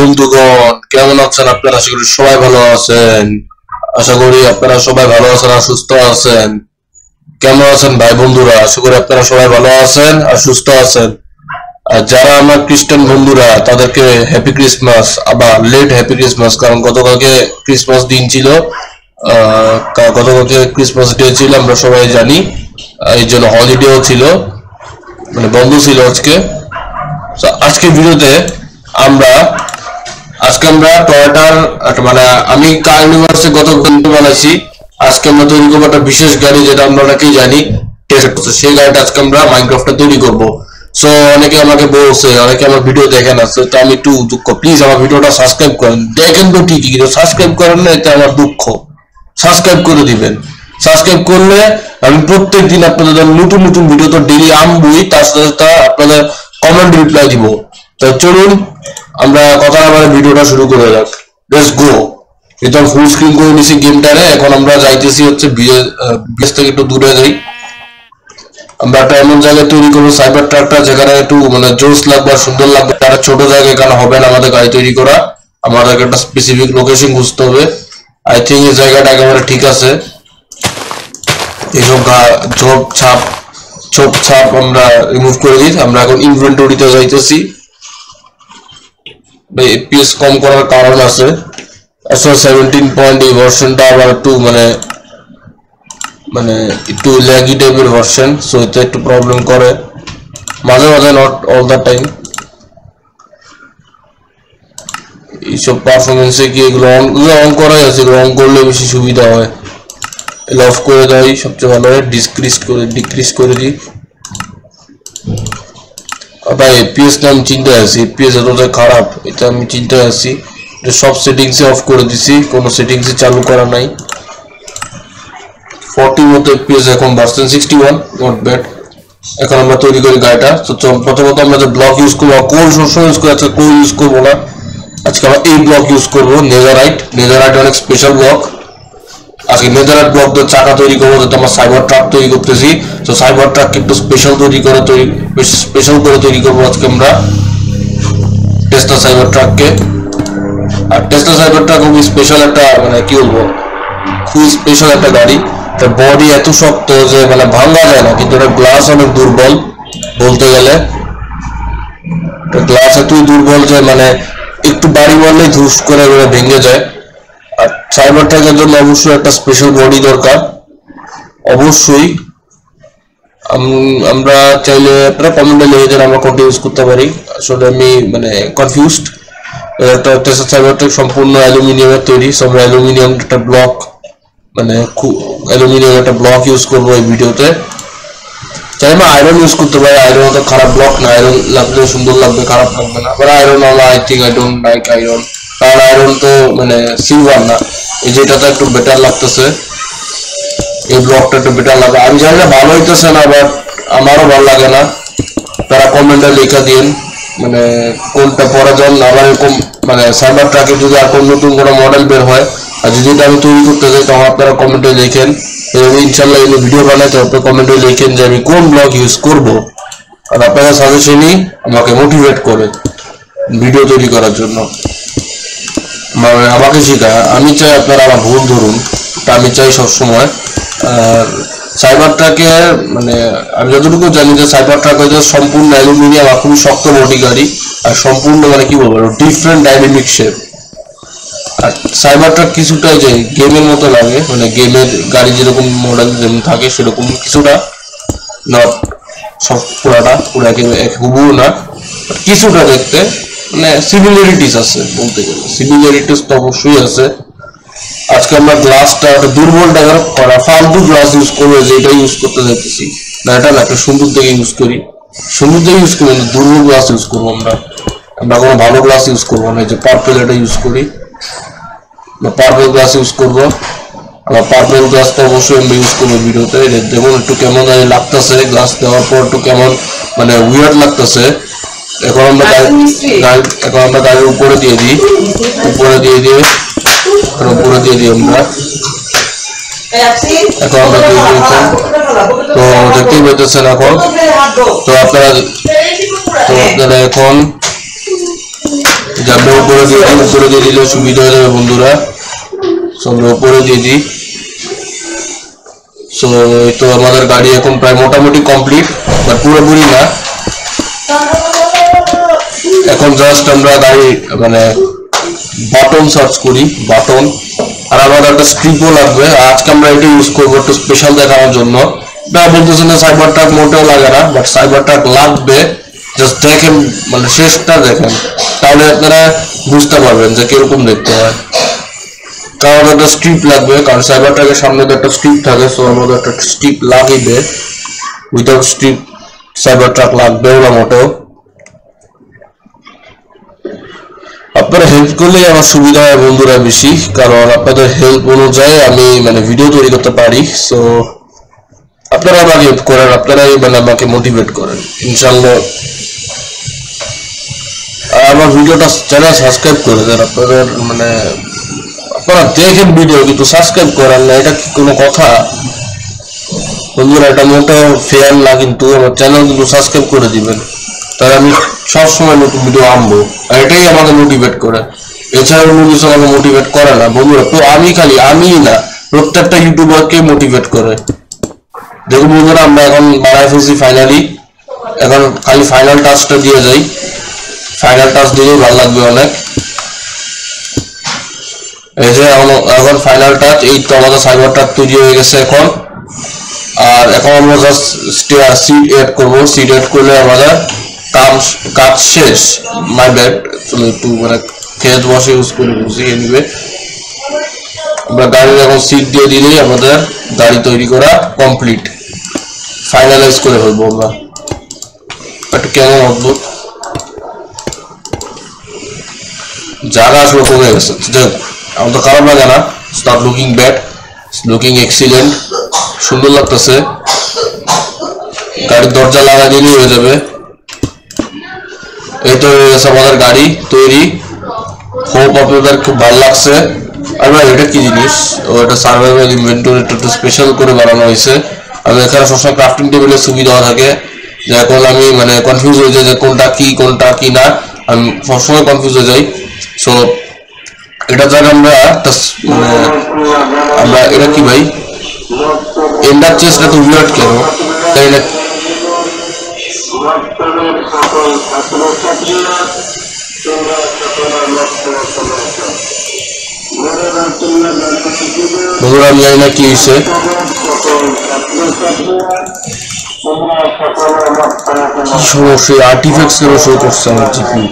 বন্ধুগণ, কেমন আছেন আপনারা? আশা করি সবাই ভালো আছেন। আর সুস্থ আছেন। কেমন আছেন ভাই বন্ধুরা? আশা করি আপনারা সবাই ভালো আছেন আর সুস্থ আছেন। আর যারা আমার খ্রিস্টান বন্ধুরা তাদেরকে হ্যাপি ক্রিসমাস, আবার লেট হ্যাপি ক্রিসমাস, কারণ গতকালকে ক্রিসমাস দিন ছিল, গতকালকে ক্রিসমাস ডে ছিল, আমরা সবাই জানি। এই জন্য হলিডেও ছিল, মানে বন্ধ ছিল আজকে। আজকে ভিডিওতে আজকে আমরা টয়োটার, মানে আমি কার ইউনিভার্সে গত ভিডিও বানাইছি। আজকে আমরা তৈরি করবো একটা বিশেষ গাড়ি, যেটা আমরা অনেকেই জানি, সেই গাড়িটা আজকে আমরা মাইনক্রাফটে তৈরি করব। সো অনেকে আমাকে বলছে, অনেকে আমার ভিডিও দেখেন না, তো আমি একটু দুঃখ, প্লিজ আমার ভিডিওটা সাবস্ক্রাইব করেন। দেখেন তো ঠিকই, কিন্তু সাবস্ক্রাইব করেন না, এতে আমার দুঃখ। সাবস্ক্রাইব করে দিবেন। সাবস্ক্রাইব করলে আমি প্রত্যেক দিন আপনাদের নতুন নতুন ভিডিও তো ডেইলি আনবই, তার সাথে আপনাদের কমেন্ট রিপ্লাই দিব। তো চলুন আমরা কথা না বলে ভিডিওটা শুরু করে যাক। Let's go. এটা ফুল স্ক্রিন করে নিছি গেমটারে। এখন আমরা যাইতেছি হচ্ছে বিএস থেকে একটু দূরে যাই। আমরা একটা এমন জায়গায় তৈরি করবো সাইবার ট্রাকটা, যেখানে একটু মানে জোস লাগবে আর সুন্দর লাগবে। তারা ছোট জায়গায় এখানে হবে না আমাদের গাড়ি তৈরি করা, আমাদেরকে একটা স্পেসিফিক লোকেশন বুঝতে হবে। আই থিঙ্ক এই জায়গাটা একেবারে ঠিক আছে। এইসব ছোপ ছাপ আমরা রিমুভ করে দিই। আমরা এখন ইনভেন্টরিতে যাইতেছি। এপিএস কম করার কারণ আছে। আসলে 17 এই ভার্সনটা আবার একটু মানে একটু ল্যাগি টাইপের ভার্সন, সো এটা একটু প্রবলেম করে মাঝে মাঝে, নট অল দ্য টাইম। এইসব পারফরমেন্সে কি এগুলো অন করাই আছে, এগুলো অন করলে বেশি সুবিধা হয়। অফ করে দেয় সবচেয়ে ভালো হয়। ডিক্রিজ করে দিই। ভাই এপিএস না, আমি চিন্তায় আছি, এপিএস এতটা খারাপ, এটা আমি চিন্তায় আছি। সব সেটিংসে অফ করে দিছি, কোনো সেটিংসে চালু করা নাই। 40 মতো এপিএস এখন, ভার্সন 61, নট ব্যাড। এখন আমরা তৈরি করি গাড়িটা। তো প্রথমত আমরা যে ব্লক ইউজ করবো, কোর সবসময় ইউজ করি, আজকে কোর ইউজ করবো না। আজকে আমরা এই ব্লক ইউজ করবো, নেজারাইট অনেক স্পেশাল ব্লক। আজকে নেজারাইট ব্লক দিয়ে চাকা তৈরি করবো, যাতে আমরা সাইবার ট্রাক তৈরি করতেছি। তো সাইবার ট্রাককে একটু স্পেশাল করে তৈরি করবো আজকে আমরা টেসলা সাইবার ট্রাককে। আর টেসলা সাইবার ট্রাক খুবই স্পেশাল একটা, মানে কি বলবো, খুবই স্পেশাল একটা গাড়ি। তার বডি এত শক্ত যে মানে ভাঙা যায় না, কিন্তু এটা গ্লাস অনেক দুর্বল বলতে গেলে। গ্লাস এতই দুর্বল যে মানে একটু বাড়ি মারলেই ধুস করে ভেঙে যায়। আর সাইবার ট্রাকের জন্য অবশ্যই একটা স্পেশাল বডি দরকার, অবশ্যই। আমরা চাইলে আপনারা কমেন্টে লিখে দেন আমরা কোনটা ইউজ করতে পারি। আসলে আমি মানে কনফিউজড। একটা টেসলা সাইবার ট্রাক সম্পূর্ণ অ্যালুমিনিয়ামের তৈরি, সব অ্যালুমিনিয়াম একটা ব্লক, মানে অ্যালুমিনিয়াম একটা ব্লক ইউজ করবো এই ভিডিওতে। চাই আমরা আয়রন ইউজ করতে পারি, আয়রন তো খারাপ ব্লক না, আয়রন লাগলে সুন্দর লাগবে, খারাপ লাগবে না। আবার আয়রন আমরা I think I don't like iron, কারণ আয়রন তো মানে সিলভার না, এই যেটাতে একটু বেটার লাগতেছে, এই ব্লকটা একটু বেটার লাগে। আমি জানি না ভালো হইতেছে না, বাট আমারও ভালো লাগে না। তারা কমেন্টে লেখা দিন মানে কোনটা পরে যান। আবার এরকম মানে সাইবার ট্রাকে যদি আর কোন নতুন কোনো মডেল বের হয় আর যদি এটা আমি তৈরি করতে চাই, তখন আপনারা কমেন্টে লেখেন। ইনশাল্লাহ এই ভিডিও বানাইতে আপনারা কমেন্টে লেখেন যে আমি কোন ব্লগ ইউজ করব। আর আপনাদের সাজেশনই আমাকে মোটিভেট করে ভিডিও তৈরি করার জন্য, মানে আমাকে শেখায়। আমি চাই আপনারা আমার ভুল ধরুন, তা আমি চাই সবসময়। আর সাইবার ট্রাকে মানে আমি যতটুকু জানি যে সাইবার ট্রাক হচ্ছে সম্পূর্ণ অ্যালুমিনিয়াম আর খুবই শক্ত বডি গাড়ি, আর সম্পূর্ণ মানে কি বলবো ডিফারেন্ট ডাইনামিক শেপ। আর সাইবার ট্রাক কিছুটা যে গেমের মতো লাগে, মানে গেমের গাড়ি যেরকম মডেল যেমন থাকে সেরকম কিছুটা, নট সব পুরা হুবহু না, কিছুটা দেখতে মানে সিমিলারিটিস আছে। বলতে গেলে সিমিলারিটিস তো অবশ্যই আছে। আজকে আমরা গ্লাসটা একটা দুর্বল টাকার করা ফালতু গ্লাস ইউজ করবো, যেটা ইউজ করতে যাচ্ছি না, এটা না, একটা সুন্দর থেকে ইউজ করি, দুর্বল গ্লাস ইউজ করবো আমরা কোনো ভালো গ্লাস ইউজ করবো না। যে পার্পেল এটা ইউজ করি, পার্পেল গ্লাস ইউজ করবো। আবার পার্পেল গ্লাস তো অবশ্যই আমরা ইউজ করবো ভিডিওতে। দেখুন একটু কেমন লাগতেছে, গ্লাস দেওয়ার পর একটু কেমন মানে উইয়ার্ড লাগতেছে। এখন আমরা গাড়ির উপরে দিয়ে দিই আমরা। এখন আমরা দিয়ে দিয়েছেন, তো দেখতেই পেতেছেন এখন। তো আপনারা এখন যাবে উপরে দিয়ে দিলে সুবিধা হয়ে যাবে বন্ধুরা। সো আমরা উপরে দিয়ে দিই। সো এই তো আমাদের গাড়ি এখন প্রায় মোটামুটি কমপ্লিট, বাট পুরোপুরি না। এখন জাস্ট আমরা গাড়ি মানে বাটন সার্চ করি, বাটন। আর আমাদের একটা স্ট্রিপও লাগবে, আজকে আমরা এটা ইউজ করবো একটু স্পেশাল দেখানোর জন্য। না বলতেছে না সাইবার ট্রাক মোটেও লাগে না, বাট সাইবার ট্রাক লাগবে। জাস্ট দেখেন, মানে শেষটা দেখেন, তাহলে আপনারা বুঝতে পারবেন যে কিরকম দেখতে হয়। কারণ একটা স্ট্রিপ লাগবে, কারণ সাইবার ট্রাকের সামনে তো একটা স্ট্রিপ থাকে, সো আমাদের একটা স্ট্রিপ লাগবে। উইদাউট স্ট্রিপ সাইবার ট্রাক লাগবেও না মোটেও। আপনারা হেল্প করলেই আমার সুবিধা হয় বন্ধুরা বেশি, কারণ আপনাদের হেল্প অনুযায়ী আমি মানে ভিডিও তৈরি করতে পারি। সো আপনারা আমাকে হেল্প করেন, আপনারাই মানে আমাকে মোটিভেট করেন ইনশাআল্লাহ। আর আমার ভিডিওটা চ্যানেল সাবস্ক্রাইব করে দেন। আপনাদের মানে আপনারা দেখেন ভিডিও কিন্তু সাবস্ক্রাইব করেন না, এটা কি কোনো কথা বন্ধুরা? এটা মোটেও ফেয়ার না, কিন্তু আমার চ্যানেল কিন্তু সাবস্ক্রাইব করে দিবেন, তাহলে আমি সবসময় নতুন ভিডিও আনবো। আর এটাই আমাকে মোটিভেট করে, এছাড়া অন্য কিছু আমাকে মোটিভেট করে না বন্ধুরা। তো আমি না, প্রত্যেকটা ইউটিউবারকে মোটিভেট করে। দেখুন বন্ধুরা, আমরা এখন বানায় ফেলছি ফাইনালি। এখন খালি ফাইনাল টাচটা দিয়ে যাই, ফাইনাল টাচ দিলেই ভালো লাগবে অনেক। এই যে এখন ফাইনাল টাচ, এই তো আমাদের সাইবার ট্রাক তৈরি হয়ে গেছে এখন। আর এখন আমরা জাস্ট সিট এড করবো, সিট এড করলে আমাদের কাজ শেষ। মাই ব্যাড, একটু মানে খেত বসে ইউজ করে বুঝি। এনিওয়ে আমরা গাড়ির এখন সিট দিয়ে দিলেই আমাদের গাড়ি তৈরি করা কমপ্লিট, ফাইনালাইজ করে ফেলবো আমরা। একটা কেমন অদ্ভুত জায়গা আসলে কমে গেছে, আমার তো খারাপ লাগে না। Start looking bad, looking excellent, সুন্দর লাগতেছে। গাড়ির দরজা লাগা দিলেই হয়ে যাবে। এই তো হয়ে গেছে আমাদের গাড়ি তৈরি। হোপ আপনাদের খুব ভালো লাগছে। আর ভাই এটা কি জিনিস? ও এটা সার্ভাইভাল ইনভেন্টরি, একটু স্পেশাল করে বানানো হয়েছে। আর এখানে সবসময় ক্রাফটিং টেবিলের সুবিধা থাকে, যে এখন আমি মানে কনফিউজ হয়ে যাই যে কোনটা কি না, আমি সবসময় কনফিউজ হয়ে যাই। সো এটা যাক আমরা এটা কি ভাই, এন্ডার চেস্টটা তো উইয়ার্ড কেন, তাই না? বন্ধুরা আমি জানি না কি হয়েছে। কি সমস্যা, আর্টিফ্যাক্টস কেন শো করছে আমার জিপি?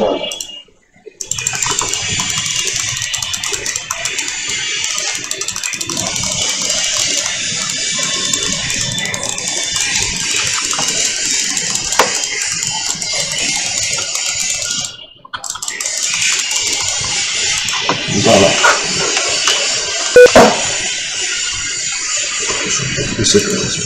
Reset করেছে।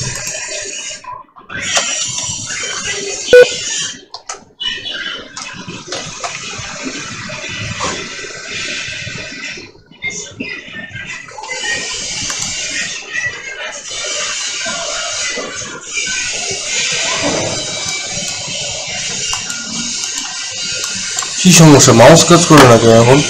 কি সমস্যা, মাউস কাজ করে না কেন এখন?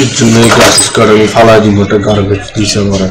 এর জন্য গ্রাফিক্স কার্ড আমি ফালাই দিব, একটা গার্বেজ দিছে আমার।